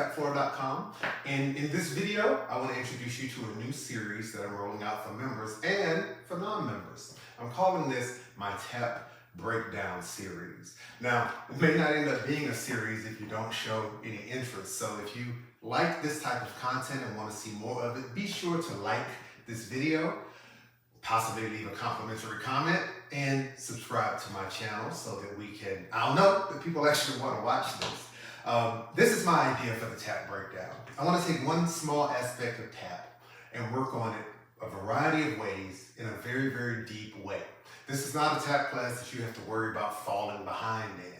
tapfloor.com, and in this video, I want to introduce you to a new series that I'm rolling out for members and for non-members. I'm calling this my Tap Breakdown series. Now, it may not end up being a series if you don't show any interest, so if you like this type of content and want to see more of it, be sure to like this video, possibly leave a complimentary comment, and subscribe to my channel so that I'll know that people actually want to watch this. This is my idea for the tap breakdown. I want to take one small aspect of tap and work on it a variety of ways in a very, very deep way. This is not a tap class that you have to worry about falling behind in.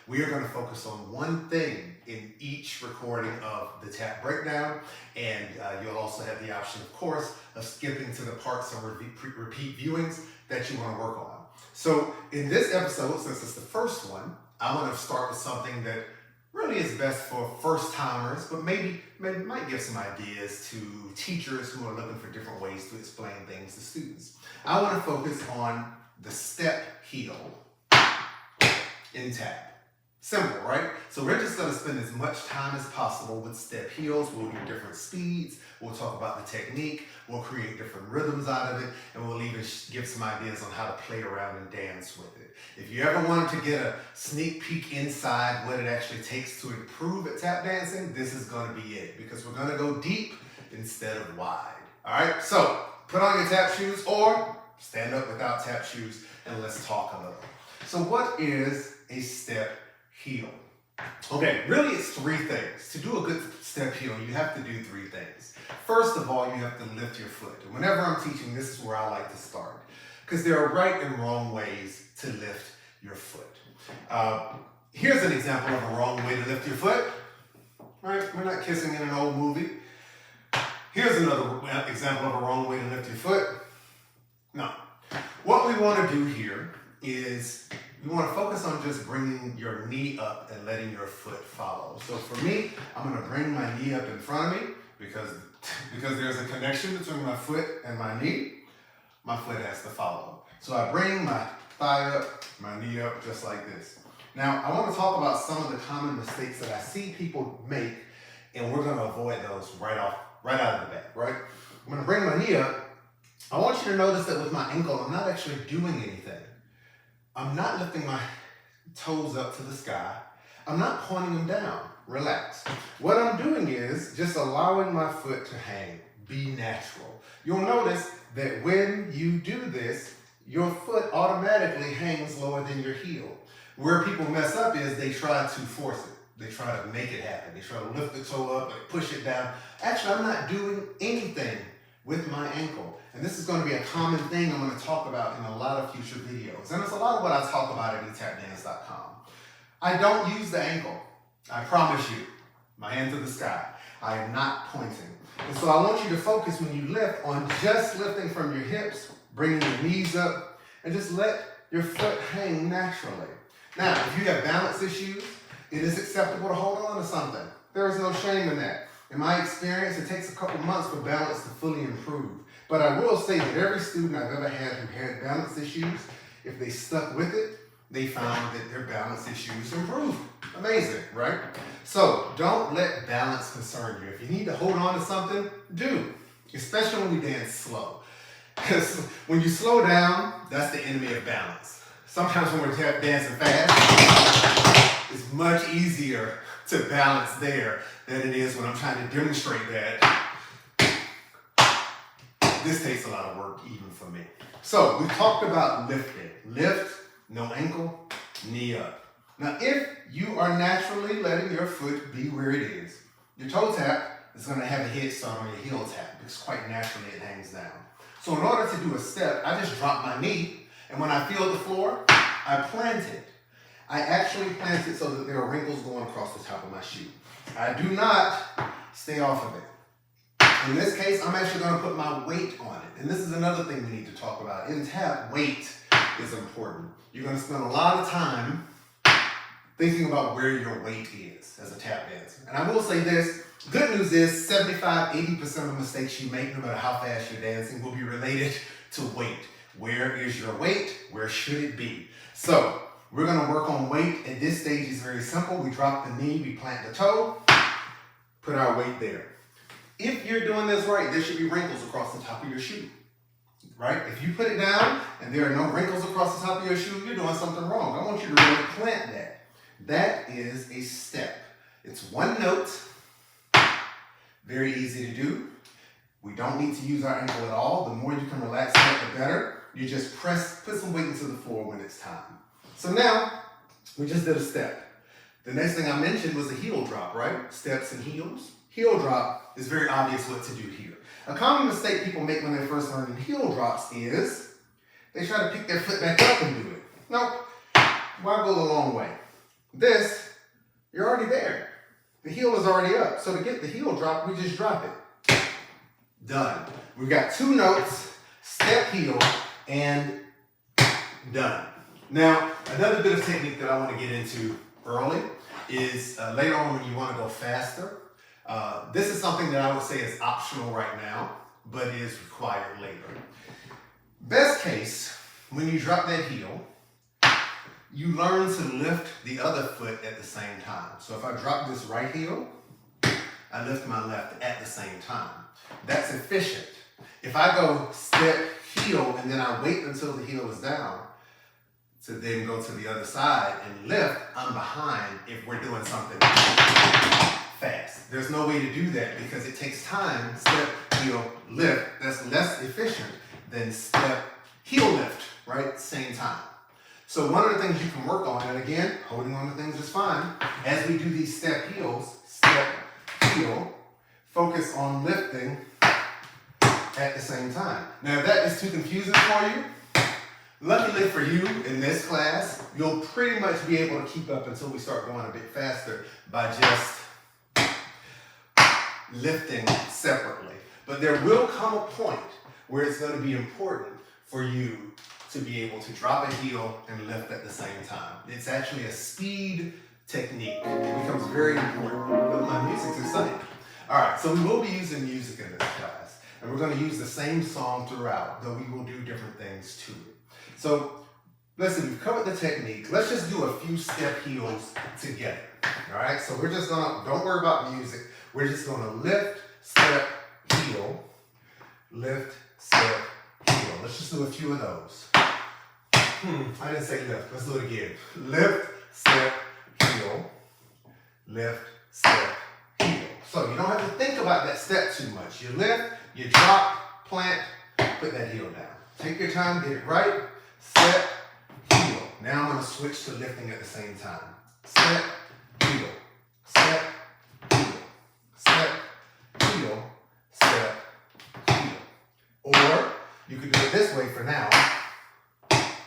We are going to focus on one thing in each recording of the tap breakdown, and you'll also have the option, of course, of skipping to the parts and repeat viewings that you want to work on. So in this episode, since it's the first one, I want to start with something that really is best for first timers, but maybe might give some ideas to teachers who are looking for different ways to explain things to students. I want to focus on the step heel in tap. Simple, right? So we're just going to spend as much time as possible with step heels. We'll do different speeds. We'll talk about the technique. We'll create different rhythms out of it. And we'll even give some ideas on how to play around and dance with it. If you ever wanted to get a sneak peek inside what it actually takes to improve at tap dancing, this is going to be it. Because we're going to go deep instead of wide. All right? So put on your tap shoes or stand up without tap shoes and let's talk a little. So what is a step heel? Okay, really it's three things. To do a good step heel, you have to do three things. First of all, you have to lift your foot. And whenever I'm teaching, this is where I like to start. Because there are right and wrong ways to lift your foot. Here's an example of a wrong way to lift your foot. Right? We're not kissing in an old movie. Here's another example of a wrong way to lift your foot. No. What we want to do here is we want to focus on just bringing your knee up and letting your foot follow. So for me, I'm going to bring my knee up in front of me because there's a connection between my foot and my knee. My foot has to follow. So I bring my thigh up, my knee up, just like this. Now, I want to talk about some of the common mistakes that I see people make, and we're going to avoid those right out of the bat, right? I'm going to bring my knee up. I want you to notice that with my ankle, I'm not actually doing anything. I'm not lifting my toes up to the sky. I'm not pointing them down. Relax. What I'm doing is just allowing my foot to hang. Be natural. You'll notice that when you do this, your foot automatically hangs lower than your heel. Where people mess up is they try to force it. They try to make it happen. They try to lift the toe up and push it down. Actually, I'm not doing anything with my ankle. And this is going to be a common thing I'm going to talk about in a lot of future videos. And it's a lot of what I talk about at etapdance.com. I don't use the ankle. I promise you. My hands to the sky. I am not pointing. And so I want you to focus when you lift on just lifting from your hips, bringing your knees up, and just let your foot hang naturally. Now, if you have balance issues, it is acceptable to hold on to something. There is no shame in that. In my experience, it takes a couple months for balance to fully improve. But I will say that every student I've ever had who had balance issues, if they stuck with it, they found that their balance issues improved. Amazing, right? So don't let balance concern you. If you need to hold on to something, do. Especially when we dance slow. Because when you slow down, that's the enemy of balance. Sometimes when we're dancing fast, it's much easier to balance there than it is when I'm trying to demonstrate that. This takes a lot of work even for me. So we talked about lifting. Lift, no ankle, knee up. Now if you are naturally letting your foot be where it is, your toe tap is going to have a head start on your heel tap because quite naturally it hangs down. So in order to do a step, I just drop my knee, and when I feel the floor, I plant it. I actually plant it so that there are wrinkles going across the top of my shoe. I do not stay off of it. In this case, I'm actually going to put my weight on it. And this is another thing we need to talk about. In tap, weight is important. You're going to spend a lot of time thinking about where your weight is as a tap dancer. And I will say this, good news is 75-80% of the mistakes you make, no matter how fast you're dancing, will be related to weight. Where is your weight? Where should it be? So we're going to work on weight. At this stage, it's very simple. We drop the knee, we plant the toe, put our weight there. If you're doing this right, there should be wrinkles across the top of your shoe, right? If you put it down and there are no wrinkles across the top of your shoe, you're doing something wrong. I want you to really plant that. That is a step. It's one note, very easy to do. We don't need to use our ankle at all. The more you can relax it, the better. You just put some weight into the floor when it's time. So now, we just did a step. The next thing I mentioned was a heel drop, right? Steps and heels. Heel drop is very obvious what to do here. A common mistake people make when they're first learning heel drops is they try to pick their foot back up and do it. Nope. Why go the long way? This, you're already there. The heel is already up. So to get the heel drop, we just drop it. Done. We've got two notes, step, heel, and done. Now, another bit of technique that I want to get into early is later on when you want to go faster. This is something that I would say is optional right now, but is required later. Best case, when you drop that heel, you learn to lift the other foot at the same time. So if I drop this right heel, I lift my left at the same time. That's efficient. If I go step, heel, and then I wait until the heel is down to then go to the other side and lift, I'm behind if we're doing something fast. There's no way to do that because it takes time. Step, heel, lift. That's less efficient than step, heel, lift, right? Same time. So one of the things you can work on, and again, holding on to things is fine. As we do these step, heels, step, heel, focus on lifting at the same time. Now, if that is too confusing for you, luckily for you in this class, you'll pretty much be able to keep up until we start going a bit faster by just lifting separately. But there will come a point where it's going to be important for you to be able to drop a heel and lift at the same time. It's actually a speed technique. It becomes very important. But my music's exciting. All right, so we will be using music in this class, and we're going to use the same song throughout, though we will do different things to it. So let's see, we've covered the technique. Let's just do a few step heels together. All right, so we're just gonna, don't worry about music. We're just gonna lift, step, heel, lift, step, heel. Let's just do a few of those. I didn't say lift. Let's do it again. Lift, step, heel, lift, step, heel. So you don't have to think about that step too much. You lift, you drop, plant, put that heel down. Take your time, get it right. Step, heel. Now I'm going to switch to lifting at the same time. Step, heel, step, heel, step, heel, step, heel. Or you could do it this way for now.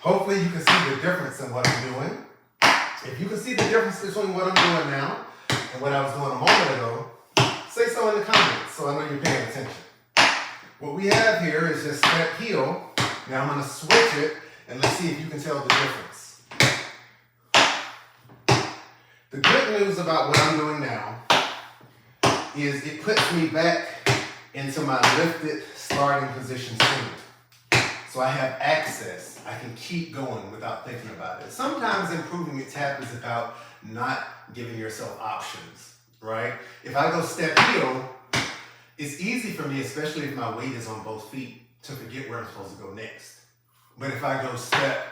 Hopefully you can see the difference in what I'm doing. If you can see the difference between what I'm doing now and what I was doing a moment ago, say so in the comments so I know you're paying attention. What we have here is just step, heel. Now I'm going to switch it and let's see if you can tell the difference. The good news about what I'm doing now is it puts me back into my lifted starting position sooner. So I have access. I can keep going without thinking about it. Sometimes improving a tap is about not giving yourself options, right? If I go step, heel, it's easy for me, especially if my weight is on both feet, to forget where I'm supposed to go next. But if I go step,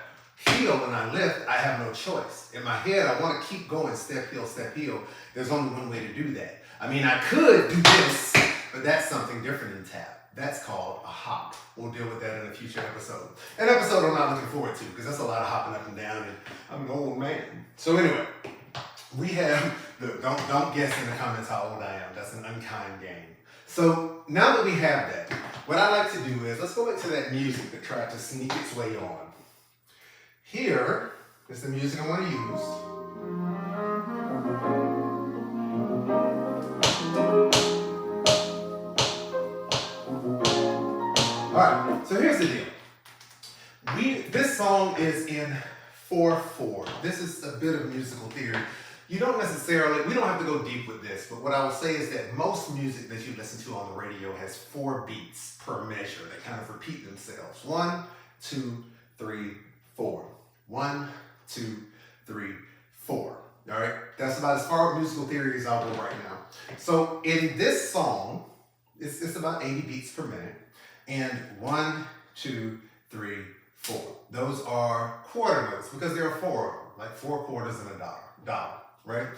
heel, and I lift, I have no choice. In my head, I want to keep going step, heel. There's only one way to do that. I mean, I could do this, but that's something different in tap. That's called a hop. We'll deal with that in a future episode. An episode I'm not looking forward to because that's a lot of hopping up and down, and I'm an old man. So anyway, we have, don't guess in the comments how old I am. That's an unkind game. So now that we have that, what I like to do is, let's go into that music that tried to sneak its way on. Here is the music I want to use. All right, so here's the deal. This song is in 4/4. This is a bit of musical theory. You don't necessarily, we don't have to go deep with this, but what I will say is that most music that you listen to on the radio has 4 beats per measure that kind of repeat themselves. 1, 2, 3, 4. 1, 2, 3, 4. All right, that's about as far as musical theory as I'll go right now. So in this song, it's about 80 beats per minute, and 1, 2, 3, 4. Those are quarter notes because there are 4 of them, like 4 quarters and a dollar, right?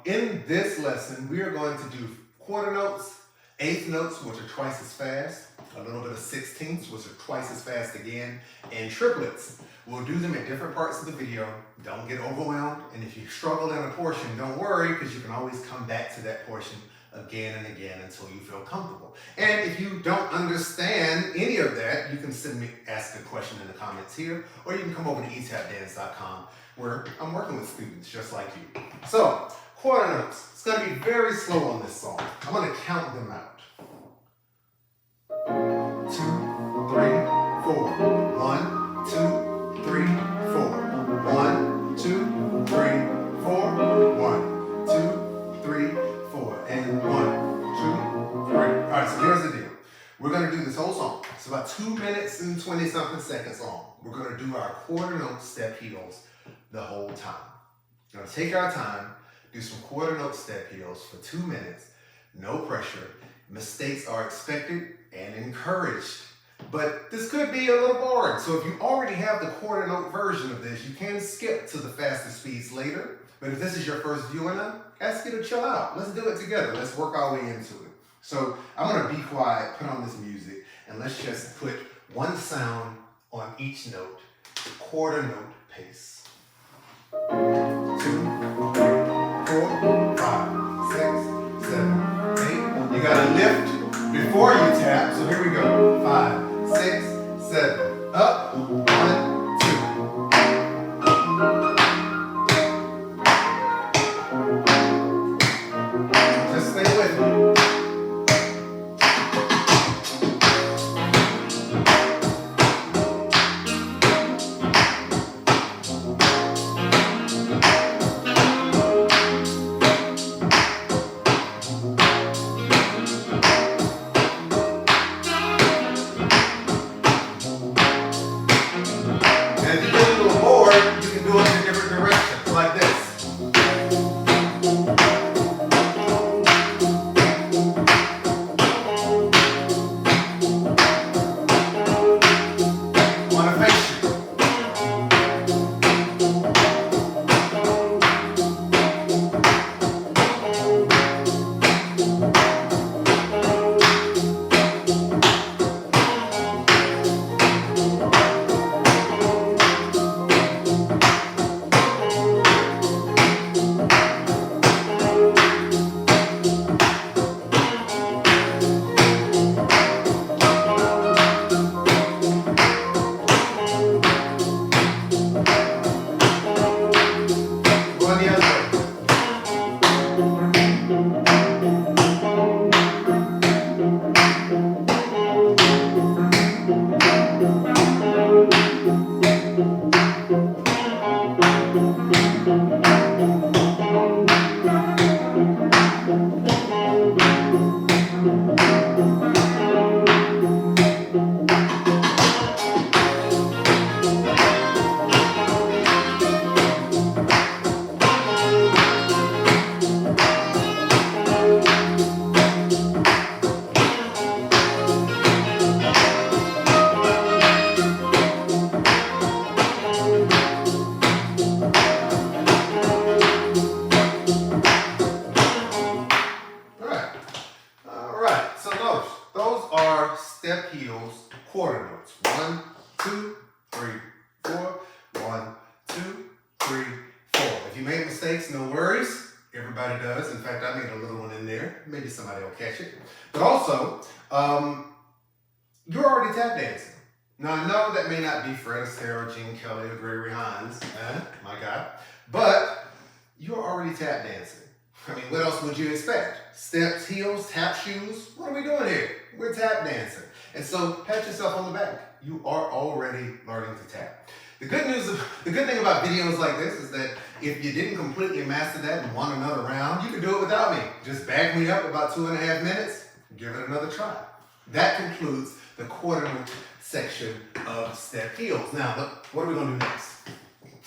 In this lesson, we are going to do quarter notes, eighth notes, which are twice as fast, a little bit of sixteenths, which are twice as fast again, and triplets. We'll do them at different parts of the video. Don't get overwhelmed, and if you struggle in a portion, don't worry, because you can always come back to that portion again and again until you feel comfortable. And if you don't understand any of that, you can ask a question in the comments here, or you can come over to etapdance.com, where I'm working with students just like you. So, quarter notes. It's going to be very slow on this song. I'm going to count them out. 2, 3, 4. 1, 2, 3, 4. 1, 2, 3, 4. 1, 2, 3, 4. And 1, 2, 3. All right, so here's the deal. We're going to do this whole song. It's about 2 minutes and 20-something seconds long. We're going to do our quarter note step heels the whole time. We're going to take our time, do some quarter note step heels for 2 minutes. No pressure. Mistakes are expected and encouraged. But this could be a little boring. So if you already have the quarter note version of this, you can skip to the faster speeds later. But if this is your first viewing, I ask you to chill out. Let's do it together. Let's work our way into it. So I'm going to be quiet, put on this music, and let's just put one sound on each note, quarter note pace. 2, 3, 4, 5, 6, 7, 8. You gotta lift before you tap, so here we go. 5, 6, 7. Up. 1, 2. Just stay with me. Step heels, quarter notes. 1, 2, 3, 4. 1, 2, 3, 4. If you made mistakes, no worries. Everybody does. In fact, I made a little one in there. Maybe somebody will catch it. But also, you're already tap dancing. Now, I know that may not be Fred Astaire, Gene Kelly, or Gregory Hines. My God. But you're already tap dancing. I mean, what else would you expect? Steps, heels, tap shoes? What are we doing here? We're tap dancing. And so pat yourself on the back. You are already learning to tap. The good thing about videos like this is that if you didn't completely master that and want another round, you can do it without me. Just back me up about 2.5 minutes, give it another try. That concludes the quarter note section of step heels. Now, look, what are we going to do next?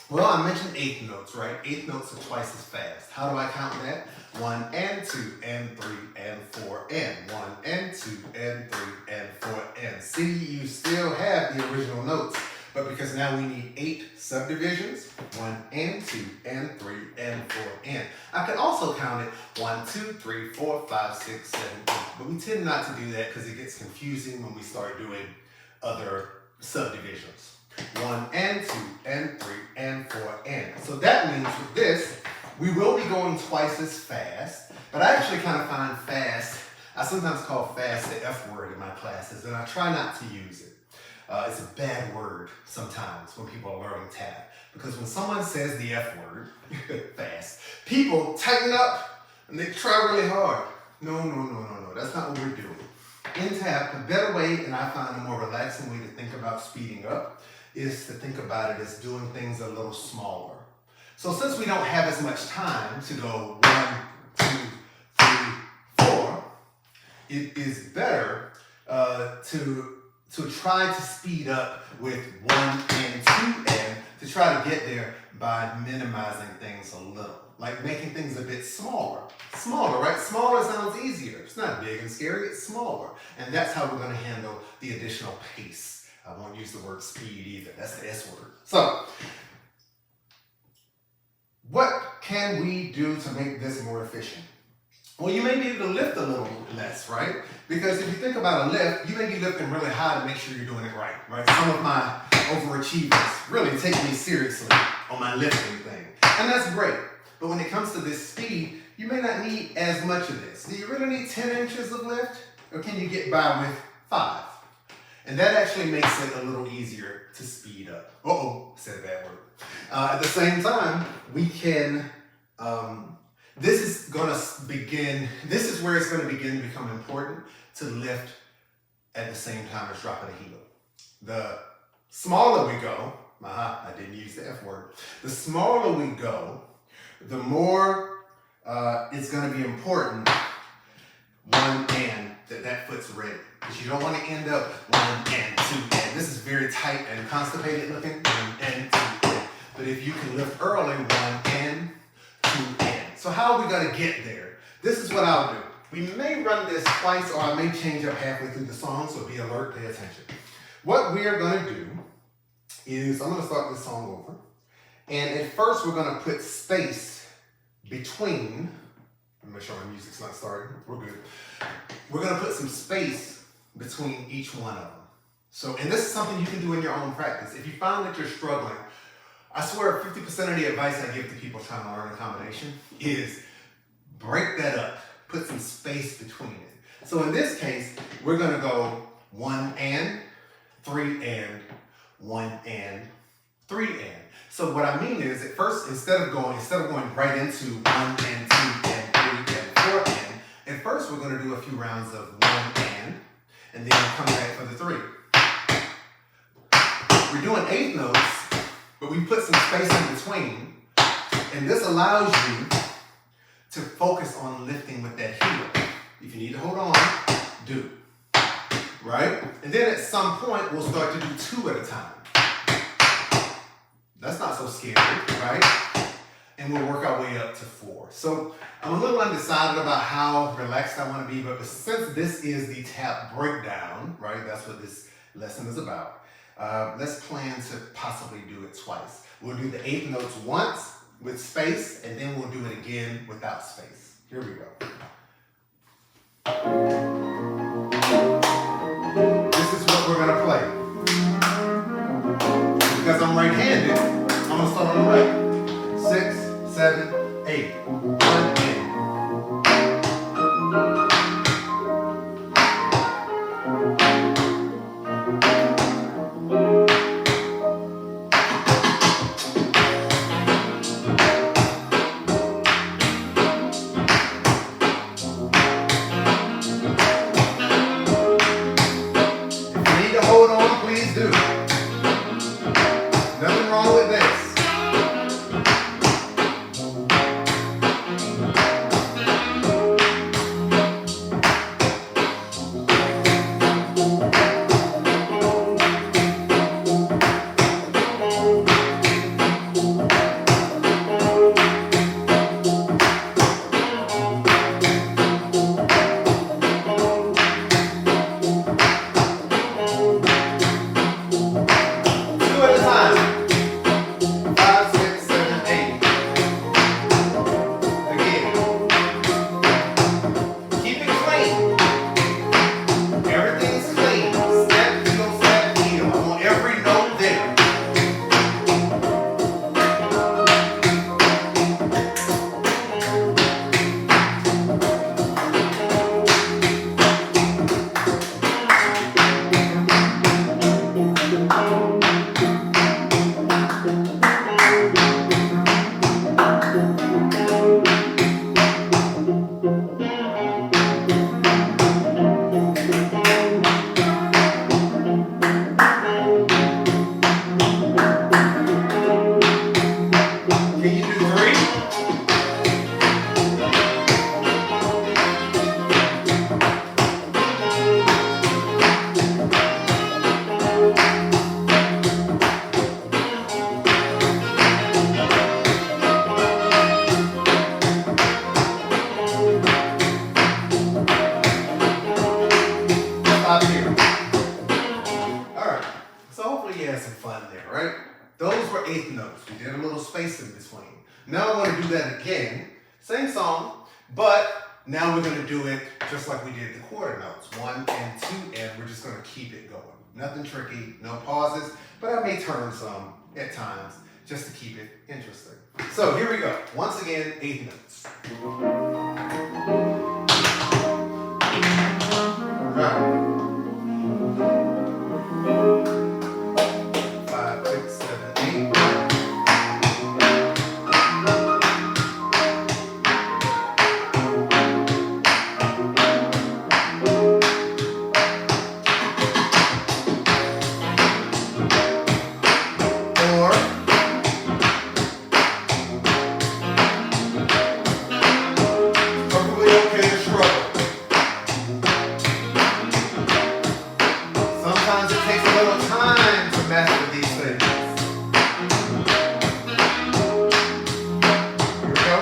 Well, I mentioned eighth notes, right? Eighth notes are twice as fast. How do I count that? 1 and 2 and 3 and 4 and 1 and 2 and 3 and 4 and. See, you still have the original notes, but because now we need 8 subdivisions, 1 and 2 and 3 and 4 and. I can also count it 1, 2, 3, 4, 5, 6, 7, 8, but we tend not to do that because it gets confusing when we start doing other subdivisions. 1 and 2 and 3 and 4 and. So that means with this, we will be going twice as fast, but I actually kind of find fast, I sometimes call fast the F word in my classes, and I try not to use it. It's a bad word sometimes when people are learning tap, because when someone says the F word, fast, people tighten up and they try really hard. No, that's not what we're doing. In tap, a better way, and I find a more relaxing way to think about speeding up, is to think about it as doing things a little smaller. So since we don't have as much time to go 1, 2, 3, 4, it is better to try to speed up with 1 and 2 and to try to get there by minimizing things a little, like making things a bit smaller. Smaller, right? Smaller sounds easier. It's not big and scary, it's smaller. And that's how we're going to handle the additional pace. I won't use the word speed either. That's the S word. So, what can we do to make this more efficient? Well, you may be able to lift a little less, right? Because if you think about a lift, you may be lifting really high to make sure you're doing it right? Some of my overachievers really take me seriously on my lifting thing. And that's great. But when it comes to this speed, you may not need as much of this. Do you really need 10 inches of lift? Or can you get by with 5? And that actually makes it a little easier to speed up. Uh-oh, I said a bad word. At the same time, we can, this is where it's going to begin to become important to lift at the same time as dropping a heel. The smaller we go, I didn't use the F word. The smaller we go, the more it's going to be important, 1 and, that foot's ready. Because you don't want to end up 1 and 2 and. This is very tight and constipated looking, 1 and 2 and. But if you can lift early, 1 and 2 and. So how are we going to get there? This is what I'll do. We may run this twice, or I may change up halfway through the song, so be alert, pay attention. What we are going to do is, I'm going to start this song over. And at first, we're going to put space between, let me make sure my music's not starting. We're good. We're going to put some space between each one of them. So, and this is something you can do in your own practice. If you find that you're struggling, I swear 50% of the advice I give to people trying to learn a combination is break that up. Put some space between it. So in this case, we're going to go 1 and, 3 and, 1 and, 3 and. So what I mean is, at first, instead of going right into 1 and 2 and 3 and 4 and, at first we're going to do a few rounds of 1 and then come back for the 3. We're doing 8 notes, but we put some space in between, and this allows you to focus on lifting with that heel. If you need to hold on, do. Right? And then at some point, we'll start to do 2 at a time. That's not so scary, right? And we'll work our way up to 4. So I'm a little undecided about how relaxed I want to be, but since this is the tap breakdown, right? That's what this lesson is about. Let's plan to possibly do it twice. We'll do the 8 notes once with space, and then we'll do it again without space. Here we go. This is what we're going to play. Because I'm right-handed, I'm going to start on the right. 6, 7, 8. 1 and. Stop here. All right, so hopefully you had some fun there, right? Those were eighth notes. We did a little space in between. Now I want to do that again. Same song, but now we're going to do it just like we did the quarter notes. 1 and 2, and we're just going to keep it going. Nothing tricky, no pauses, but I may turn some at times just to keep it interesting. So here we go. Once again, eighth notes. All right. 5, 6, 7, 8. Sometimes it takes a little time to master these things. Here we go.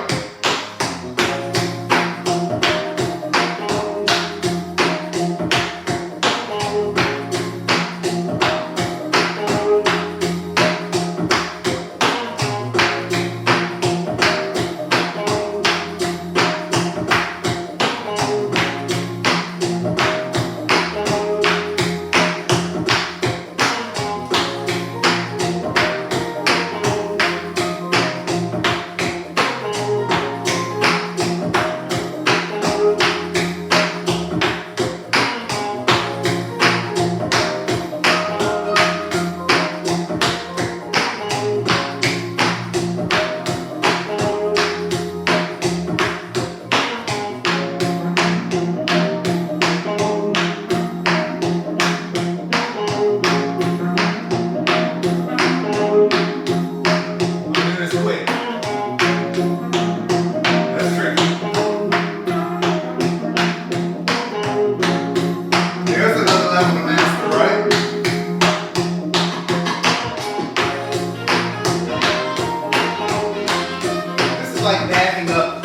Like backing up.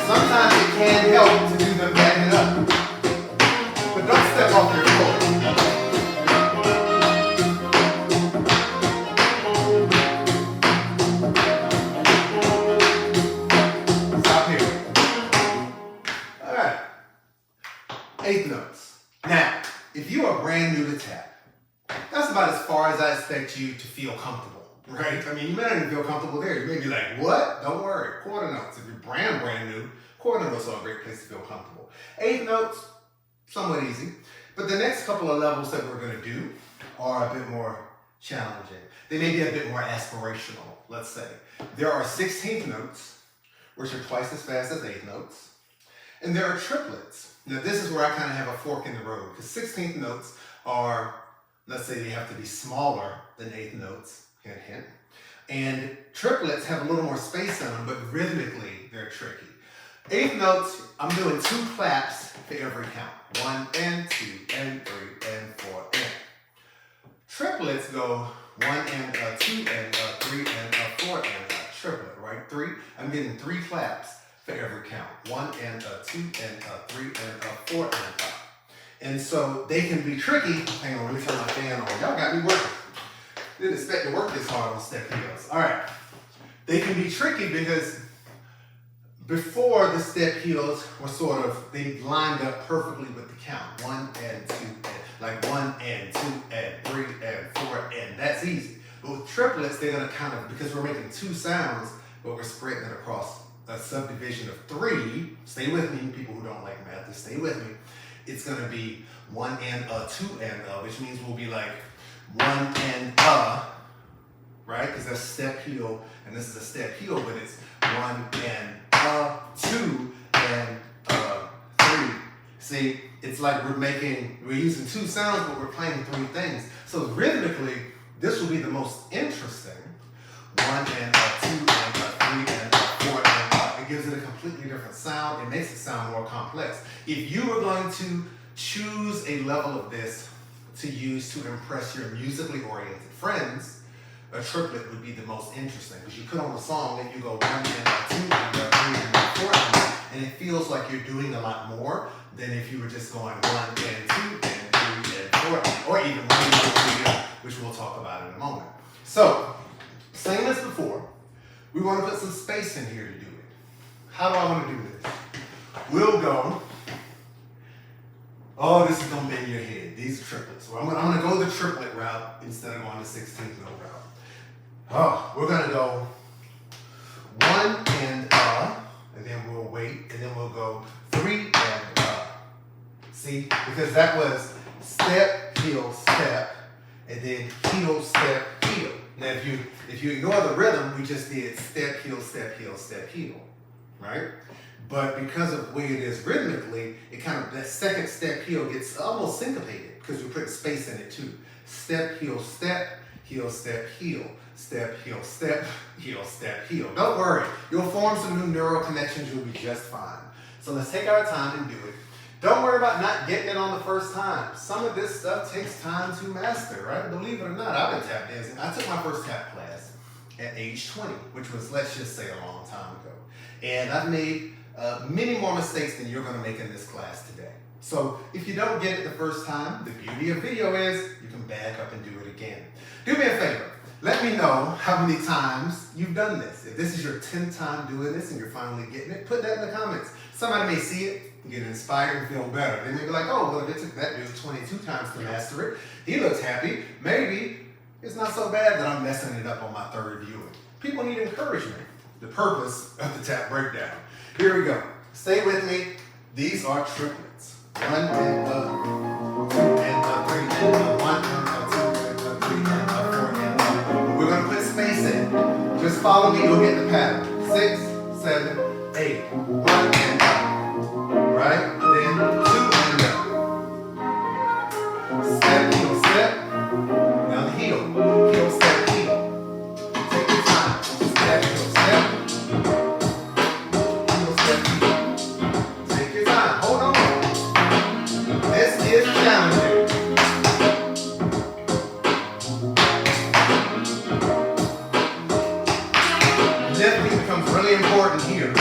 Sometimes it can help to do them backing up. But don't step off your foot. Stop here. Alright. Eighth notes. Now, if you are brand new to tap, that's about as far as I expect you to feel comfortable. Right? I mean, you may not even feel comfortable there. You may be like, what? Don't worry. Quarter notes. If you're brand new, quarter notes are a great place to feel comfortable. Eighth notes, somewhat easy. But the next couple of levels that we're going to do are a bit more challenging. They may be a bit more aspirational, let's say. There are 16th notes, which are twice as fast as eighth notes. And there are triplets. Now, this is where I kind of have a fork in the road, because 16th notes are, let's say they have to be smaller than eighth notes. Hint, hint. And triplets have a little more space in them, but rhythmically they're tricky. Eighth notes, I'm doing 2 claps for every count. 1 and 2 and 3 and 4 and. Triplets go 1 and 2 and 3 and 4 and triplet, right? 3. I'm getting 3 claps for every count. 1 and 2 and 3 and 4 and 5. And so they can be tricky. Hang on, let me turn my fan on. Y'all got me working. Didn't expect to work this hard on step heels. All right. They can be tricky because before the step heels were they lined up perfectly with the count. 1 and 2 and, like 1 and 2 and 3 and 4 and that's easy. But with triplets, they're going to kind of, because we're making 2 sounds, but we're spreading it across a subdivision of 3. Stay with me, people who don't like math, just stay with me. It's going to be 1 and 2 and which means we'll be like 1 and right? Because that's step heel, and this is a step heel, but it's 1 and 2 and 3. See, it's like we're using 2 sounds, but we're playing 3 things. So rhythmically, this will be the most interesting. 1 and 2 and 3 and 4 and it gives it a completely different sound. It makes it sound more complex. If you were going to choose a level of this to use to impress your musically oriented friends, a triplet would be the most interesting because you put on a song and you go 1 and 2 and 3 and 4 and it feels like you're doing a lot more, than if you were just going 1 and 2 and 3 and 4, or even 1 and 2, which we'll talk about in a moment. So, same as before, we want to put some space in here to do it. How do I want to do this? We'll go, oh, this is going to bend your head. These are triplets. So I'm going to go the triplet route instead of going the 16th note route. Oh, we're going to go 1 and then we'll wait, and then we'll go 3 and See, because that was step, heel, step, and then heel, step, heel. Now, if you ignore the rhythm, we just did step, heel, step, heel, step, heel, right? But because of the way it is rhythmically, it kind of, that second step, heel gets almost syncopated because we put space in it too. Step, heel, step, heel, step, heel, step, heel, step, heel, step, heel. Don't worry, you'll form some new neural connections, you'll be just fine. So let's take our time and do it. Don't worry about not getting it on the first time. Some of this stuff takes time to master, right? Believe it or not, I've been tap dancing. I took my first tap class at age 20, which was, let's just say, a long time ago. And I've made many more mistakes than you're going to make in this class today. So if you don't get it the first time, the beauty of video is you can back up and do it again. Do me a favor. Let me know how many times you've done this. If this is your 10th time doing this and you're finally getting it, put that in the comments. Somebody may see it, get inspired, and feel better. They may be like, oh, well, if it took that dude 22 times to master it, he looks happy. Maybe it's not so bad that I'm messing it up on my third viewing. People need encouragement. The purpose of the tap breakdown. Here we go. Stay with me. These are triplets. 1 and 2 and 3 and 1 and 2 and 3 and 4 and we're going to put space in. Just follow me, you'll get the pattern. 6, 7, 8. 1 and right? Then 2 and step, heel, step. Now the heel. Heel, step, heel. Take your time. Step, heel, step. Heel, step, heel. Take your time. Hold on. This is challenging. Lifting becomes really important here.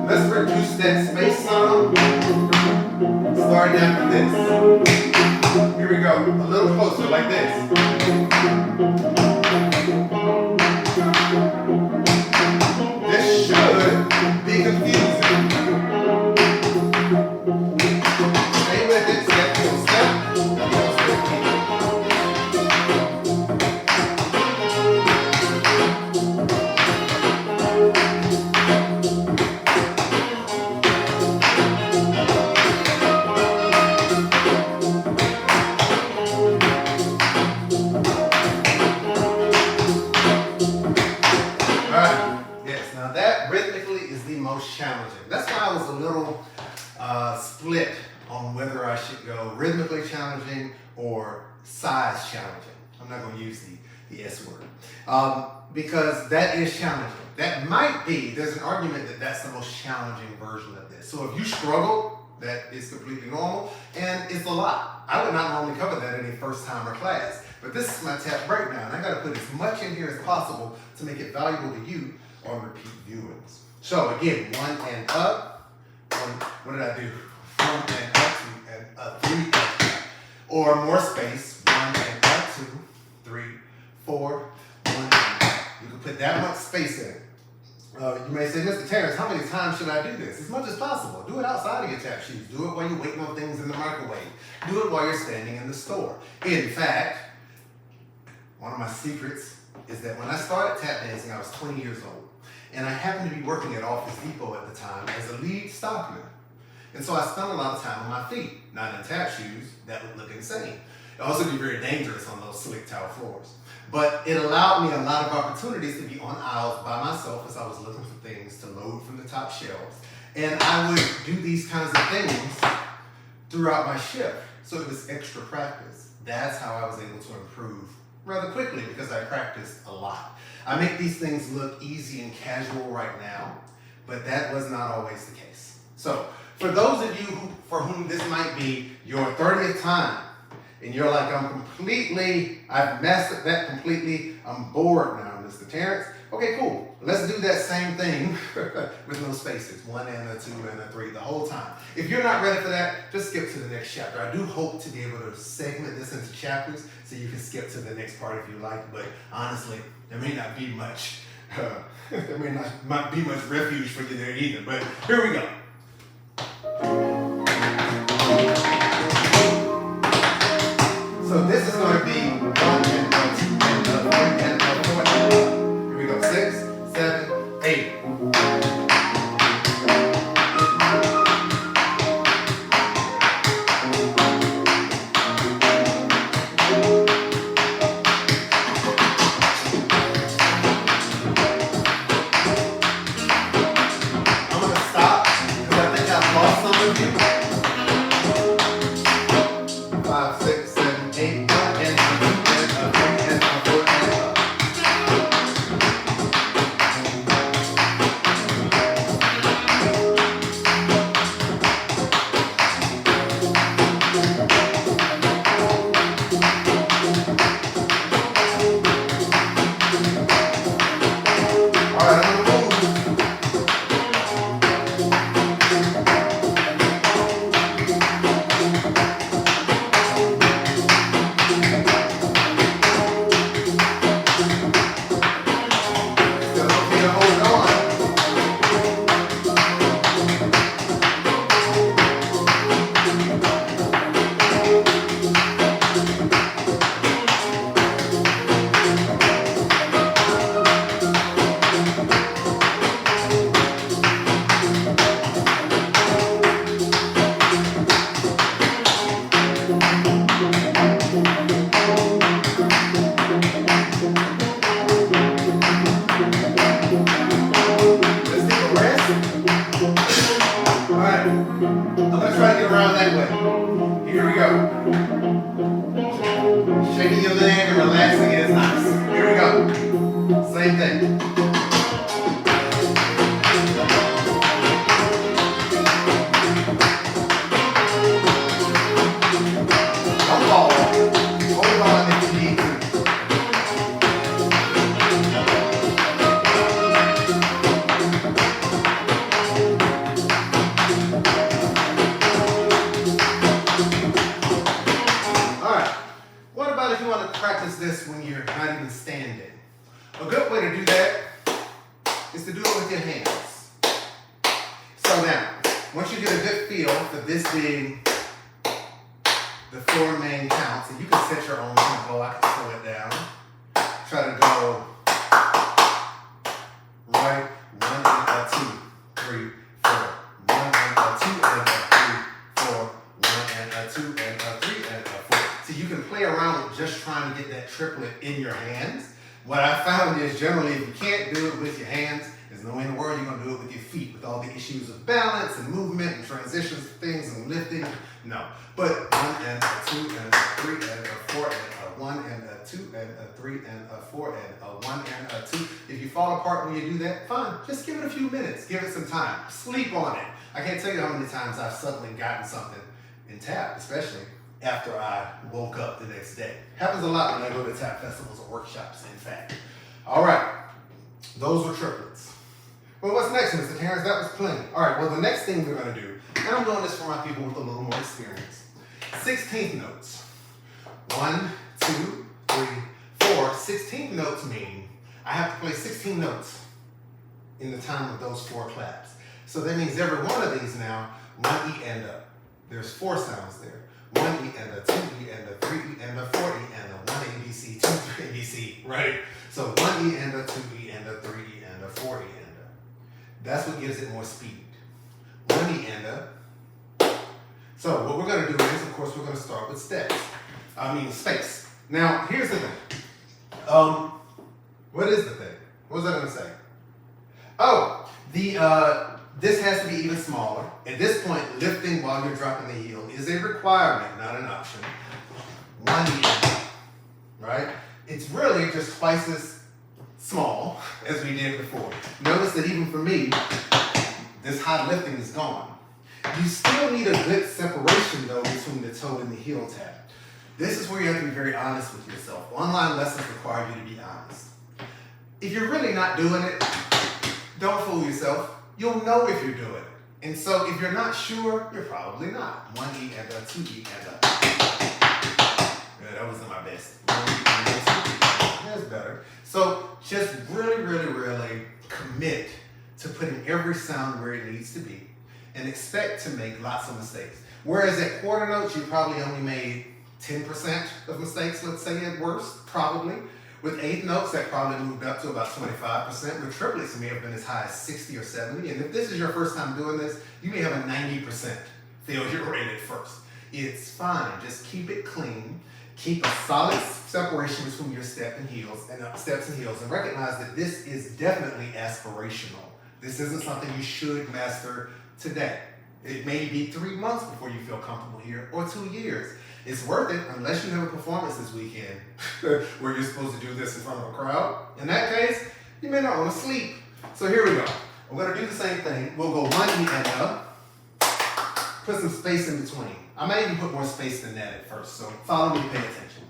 Let's reduce that space some. Starting after this. Here we go. A little closer, like this. This should be confusing. Stay with it. Step, heel, step. Heel, step, heel. Challenging. That's why I was a little split on whether I should go rhythmically challenging or size challenging. I'm not going to use the S word because that is challenging. That might be, there's an argument that that's the most challenging version of this. So if you struggle, that is completely normal and it's a lot. I would not normally cover that in a first timer class, but this is my tap breakdown. I got to put as much in here as possible to make it valuable to you on repeat viewings. So again, 1 and up. What did I do? 1 and up, 2 and up, 3 and up. Or more space. 1 and up, 2, 3, 4, 1 and up. You can put that much space in. You may say, Mr. Terrence, how many times should I do this? As much as possible. Do it outside of your tap shoes. Do it while you're waiting on things in the microwave. Do it while you're standing in the store. In fact, one of my secrets is that when I started tap dancing, I was 20 years old. And I happened to be working at Office Depot at the time as a lead stockman. And so I spent a lot of time on my feet, not in tap shoes. That would look insane. It also be very dangerous on those slick tile floors. But it allowed me a lot of opportunities to be on aisles by myself as I was looking for things to load from the top shelves. And I would do these kinds of things throughout my shift. So it was extra practice. That's how I was able to improve rather quickly because I practiced a lot. I make these things look easy and casual right now, but that was not always the case. So for those of you for whom this might be your 30th time, and you're like, I've mastered that completely, I'm bored now, Mr. Terrence. Okay, cool. Let's do that same thing with no spaces, 1 and a 2 and a 3 the whole time. If you're not ready for that, just skip to the next chapter. I do hope to be able to segment this into chapters so you can skip to the next part if you like, but honestly, there may not be much, there may not be much refuge for you there either, but here we go. So this is going to be 1 and a 2 and a 3 and a 4 and a. Here we go. 6, 7, 8. I'm going to stop because I think I've lost some of you. 5, 6, 7, 8, 1 and 2 and a 3 and a 4 and a. All right, I'm gonna move. Here we go. Shaking your leg and relaxing is nice. Here we go. Same thing. Don't fall. Hold on if you need to. If you want to practice this when you're not even standing. A good way to do that is to do it with your hands. So now, once you get a good feel for this being the 4 main counts, and you can set your own tempo, I can slow it down. Try to go right, 1 and a 2, 3, 4. 1 and a 2 and a 3, 4. 1 and a 2 and a 3 and a 4. So you can play around with just trying to get that triplet in your hands. What I found is generally if you can't do it with your hands, there's no way in the world you're going to do it with your feet with all the issues of balance and movement and transitions of things and lifting. No. But 1 and a 2 and a 3 and a 4 and a 1 and a 2 and a 3 and a 4 and a 1 and a 2. If you fall apart when you do that, fine. Just give it a few minutes. Give it some time. Sleep on it. I can't tell you how many times I've suddenly gotten something in tap, especially after I woke up the next day. Happens a lot when I go to tap festivals or workshops, in fact. All right, those were triplets. Well, what's next, Mr. Terrence? That was plenty. All right, well, the next thing we're going to do, and I'm doing this for my people with a little more experience, 16th notes. 1, 2, 3, 4. 16th notes mean I have to play 16 notes in the time of those 4 claps. So that means every one of these now, 1 E and up. There's 4 sounds there. 1 E and a 2 E and a 3 E and a 4 E and a 1 E ABC, 2, 3 ABC, right? So 1 E ender, 2 E ender, 3 E ender, 4 E ender. That's what gives it more speed. 1 E ender. So what we're going to do is, of course, we're going to start with space. Now, here's the thing. What is the thing? What was I going to say? Oh, this has to be even smaller. At this point, lifting while you're dropping the heel is a requirement, not an option. 1 E ender, right? It's really just twice as small as we did before. Notice that even for me, this high lifting is gone. You still need a good separation though between the toe and the heel tap. This is where you have to be very honest with yourself. Online lessons require you to be honest. If you're really not doing it, don't fool yourself. You'll know if you're doing it. And so if you're not sure, you're probably not. 1 E ender, 2 E ender. Yeah, that wasn't my best. 1 E ender, 2 E ender. That's better. So just really commit to putting every sound where it needs to be and expect to make lots of mistakes. Whereas at quarter notes, you probably only made 10% of mistakes, let's say at worst, probably. With eighth notes, that probably moved up to about 25%. With triplets, it may have been as high as 60 or 70. And if this is your first time doing this, you may have a 90% failure rate at first. It's fine. Just keep it clean. Keep a solid separation between your steps and heels, and recognize that this is definitely aspirational. This isn't something you should master today. It may be 3 months before you feel comfortable here, or 2 years. It's worth it unless you have a performance this weekend where you're supposed to do this in front of a crowd. In that case, you may not want to sleep. So here we go. We're going to do the same thing. We'll go 1 E ender, put some space in between. I may even put more space than that at first, so follow me, pay attention.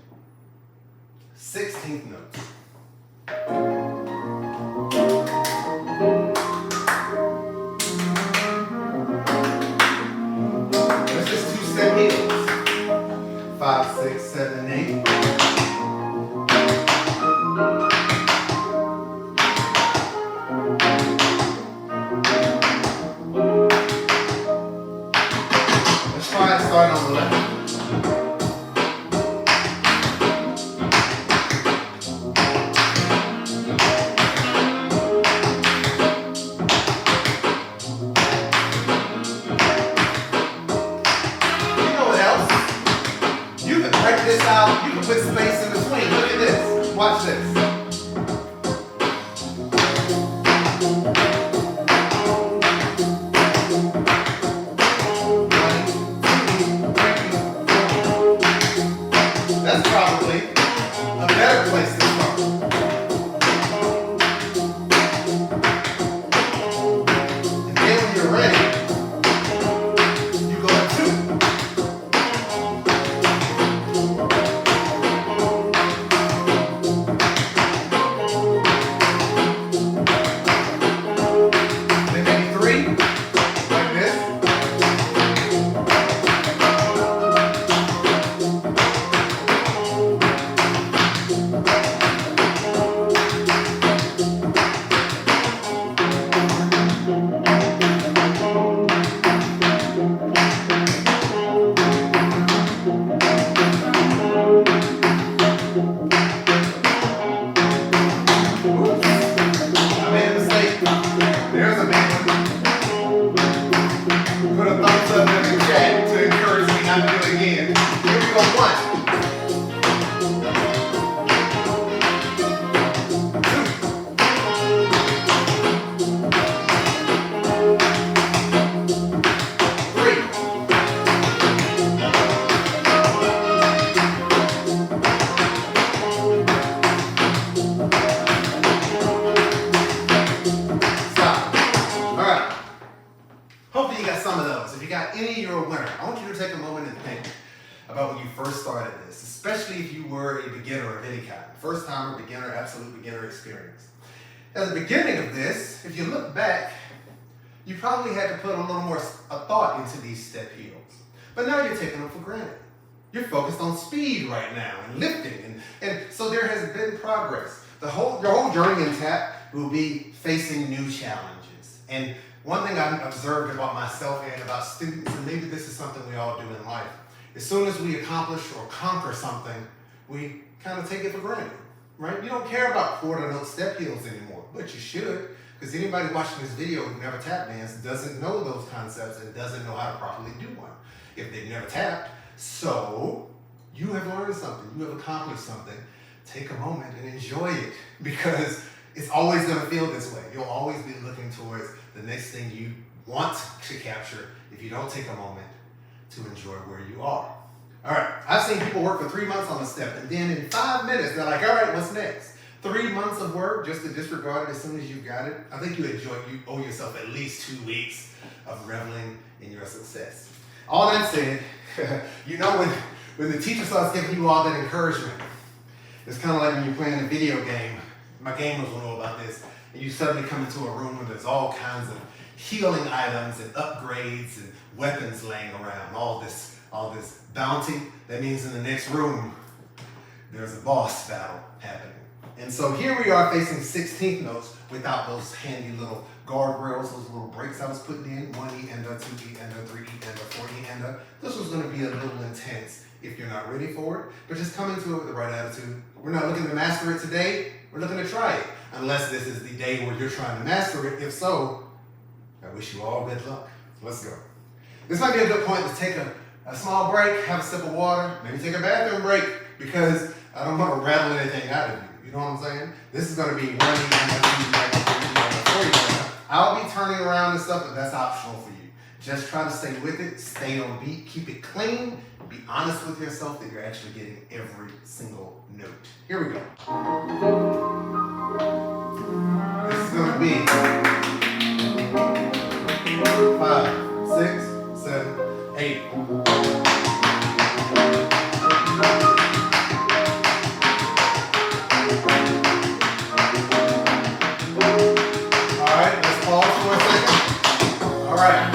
16th notes. That's just 2-step heels. 5, 6, 7, 8. Let's try it starting on the left. This out, you can put space in between. Look at this. Watch this. That's probably a better place to start. And then when you're ready, you go to 2. Hopefully you got some of those. If you got any, you're a winner. I want you to take a moment and think about when you first started this, especially if you were a beginner of any kind. First timer, beginner, absolute beginner experience. At the beginning of this, if you look back, you probably had to put a little more thought into these step heels. But now you're taking them for granted. You're focused on speed right now and lifting. And so there has been progress. Your whole journey in tap will be facing new challenges. And one thing I've observed about myself and about students, and maybe this is something we all do in life, as soon as we accomplish or conquer something, we kind of take it for granted, right? You don't care about quarter note step heels anymore, but you should, because anybody watching this video who never tap dance doesn't know those concepts and doesn't know how to properly do one if they've never tapped. So you have learned something, you have accomplished something. Take a moment and enjoy it, because it's always going to feel this way. You'll always be looking towards the next thing you want to capture if you don't take a moment to enjoy where you are. All right, I've seen people work for 3 months on a step, and then in 5 minutes, they're like, all right, what's next? 3 months of work just to disregard it as soon as you got it? I think you owe yourself at least 2 weeks of reveling in your success. All that said, you know when the teacher starts giving you all that encouragement, it's kind of like when you're playing a video game. My gamers will know about this. And you suddenly come into a room where there's all kinds of healing items and upgrades and weapons laying around. All this bounty. That means in the next room, there's a boss battle happening. And so here we are facing 16th notes without those handy little guardrails, those little breaks I was putting in. 1 E ender, 2 E ender, 3 E ender, 4 E ender. This was going to be a little intense if you're not ready for it, but just come into it with the right attitude. We're not looking to master it today. We're looking to try it, unless this is the day where you're trying to master it. If so, I wish you all good luck. Let's go. This might be a good point to take a small break, have a sip of water, maybe take a bathroom break, because I don't want to rattle anything out of you. You know what I'm saying? This is going to be 1 E ender, 2 E ender, 3 E ender, 4 E ender. I'll be turning around and stuff, but that's optional for you. Just try to stay with it, stay on beat, keep it clean. Be honest with yourself that you're actually getting every single note. Here we go. This is going to be 5, 6, 7, 8. All right, let's pause for a second. All right, I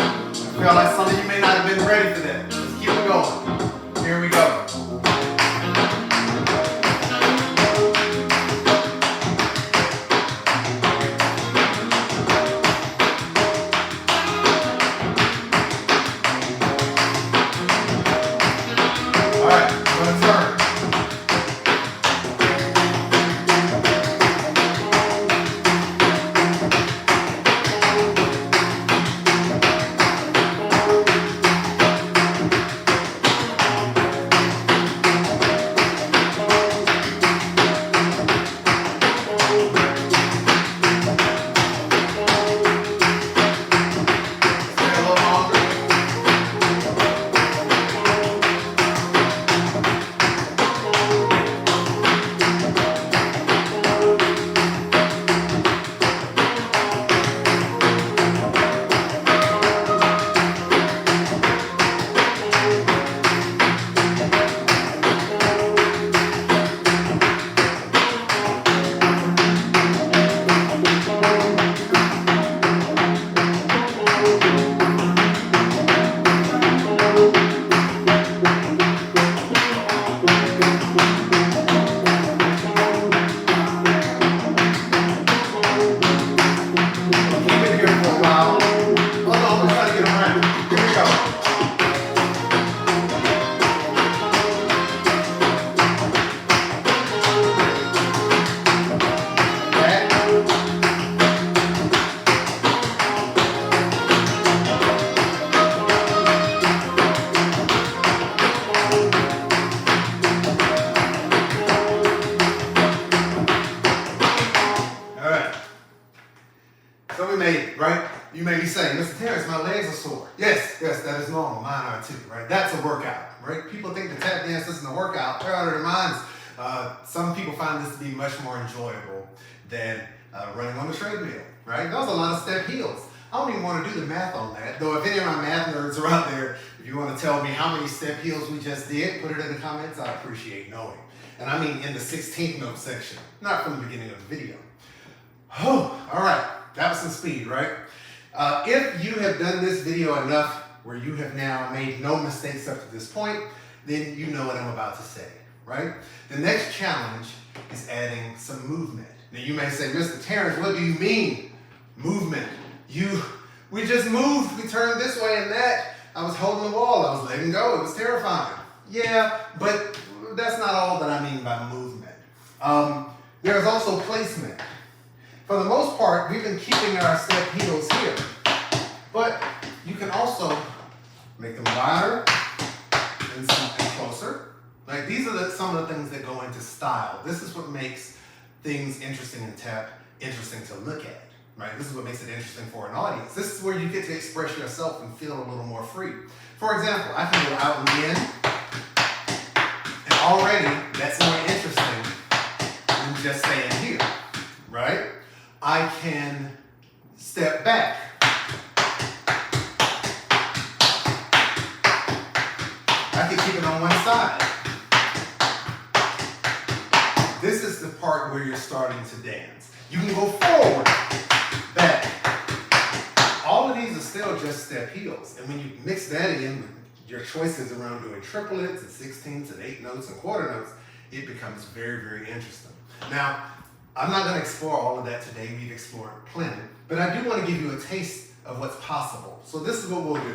feel like some of you may not have been ready for that. Let's keep it going. Here we go. All right, I'm going to turn. right? You may be saying, Mr. Terrence, my legs are sore. Yes, that is normal. Mine are too, right? That's a workout, right? People think the tap dance isn't a workout. They're out of their minds. Some people find this to be much more enjoyable than running on the treadmill, right? Those are a lot of step heels. I don't even want to do the math on that, though if any of my math nerds are out there, if you want to tell me how many step heels we just did, put it in the comments. I appreciate knowing. And I mean in the 16th note section, not from the beginning of the video. Oh, all right, that was some speed, right? If you have done this video enough where you have now made no mistakes up to this point, then you know what I'm about to say, right? The next challenge is adding some movement. Now you may say, Mr. Terrence, what do you mean movement? We just moved, we turned this way and that. I was holding the wall, I was letting go, it was terrifying. Yeah, but that's not all that I mean by movement. There's also placement. For the most part, we've been keeping our step heels here, but you can also make them wider and closer. Like these are some of the things that go into style. This is what makes things interesting in tap, interesting to look at, right? This is what makes it interesting for an audience. This is where you get to express yourself and feel a little more free. For example, I can go out and in, and already that's more interesting than just staying here, right? I can step back. I can keep it on one side. This is the part where you're starting to dance. You can go forward, back. All of these are still just step heels. And when you mix that in with your choices around doing triplets and sixteenths and eighth notes and quarter notes, it becomes very, very interesting. Now, I'm not going to explore all of that today. We've explored plenty. But I do want to give you a taste of what's possible. So this is what we'll do.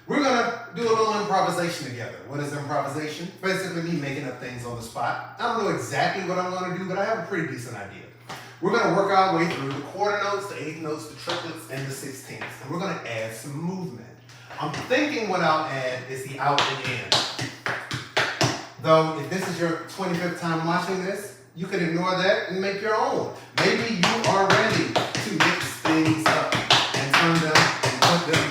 We're going to do a little improvisation together. What is improvisation? Basically me making up things on the spot. I don't know exactly what I'm going to do, but I have a pretty decent idea. We're going to work our way through the quarter notes, the eighth notes, the triplets, and the sixteenths. And we're going to add some movement. I'm thinking what I'll add is the out and in. Though, if this is your 25th time watching this, you can ignore that and make your own. Maybe you are ready to mix things up and turn them and put them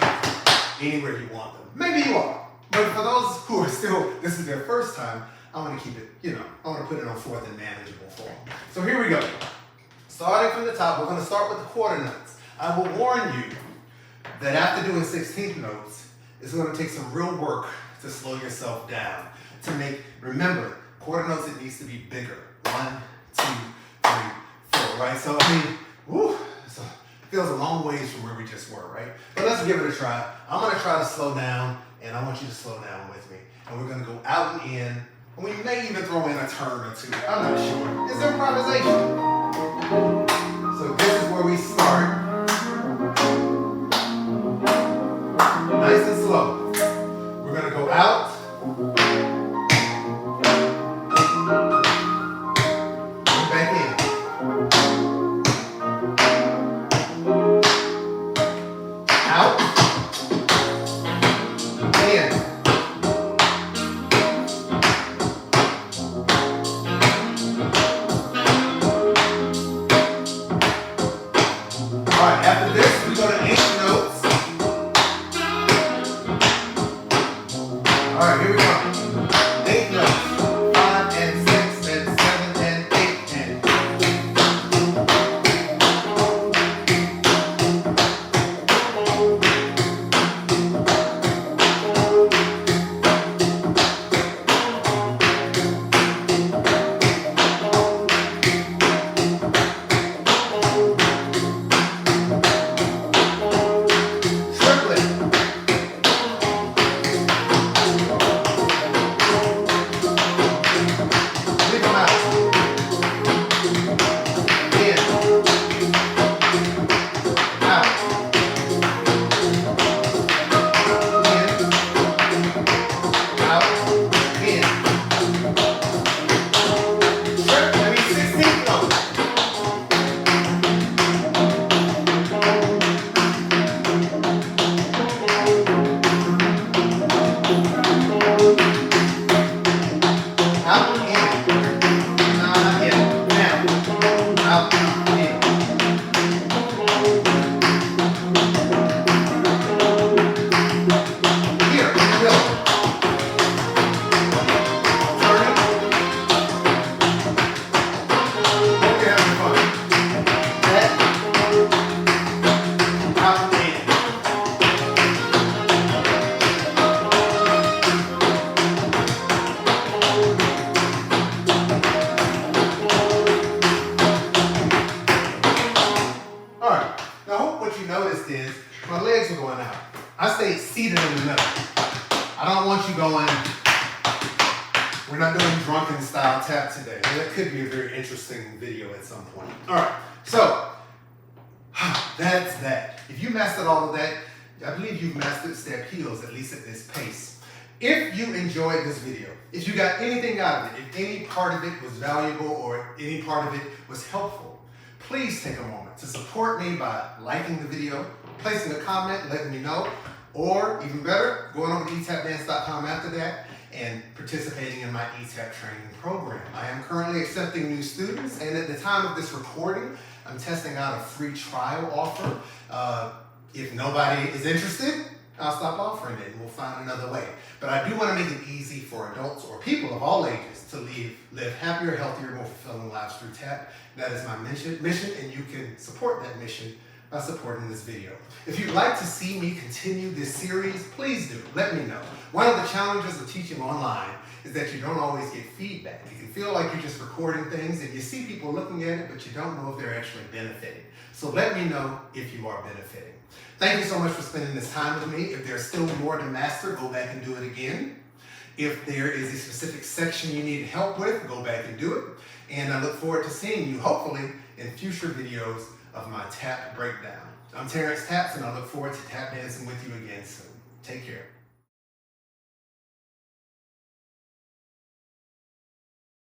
anywhere you want them. Maybe you are. But for those who are still, this is their first time, I want to keep it, I want to put it on fourth and manageable form. So here we go. Starting from the top, we're going to start with the quarter notes. I will warn you that after doing 16th notes, it's going to take some real work to slow yourself down. To make, remember, quarter notes, it needs to be bigger. 1, 2, 3, 4, right? So, I mean, woo, so it feels a long ways from where we just were, right? But let's give it a try. I'm going to try to slow down, and I want you to slow down with me. And we're going to go out and in, and we may even throw in a turn or two. I'm not sure. It's improvisation. So this is where we start. Nice and slow. We're going to go out. We're not doing drunken style tap today. That could be a very interesting video at some point. All right, so that's that. If you mastered all of that, I believe you've mastered step heels, at least at this pace. If you enjoyed this video, if you got anything out of it, if any part of it was valuable or any part of it was helpful, please take a moment to support me by liking the video, placing a comment, letting me know, or even better, going over to etapdance.com after that and participating in my ETAP training program. I am currently accepting new students, and at the time of this recording, I'm testing out a free trial offer. If nobody is interested, I'll stop offering it and we'll find another way. But I do want to make it easy for adults or people of all ages to live happier, healthier, more fulfilling lives through TAP. That is my mission, and you can support that mission by supporting this video. If you'd like to see me continue this series, please do. Let me know. One of the challenges of teaching online is that you don't always get feedback. You can feel like you're just recording things and you see people looking at it, but you don't know if they're actually benefiting. So let me know if you are benefiting. Thank you so much for spending this time with me. If there's still more to master, go back and do it again. If there is a specific section you need help with, go back and do it. And I look forward to seeing you, hopefully, in future videos of my tap breakdown. I'm Terrence Taps, and I look forward to tap dancing with you again soon. Take care.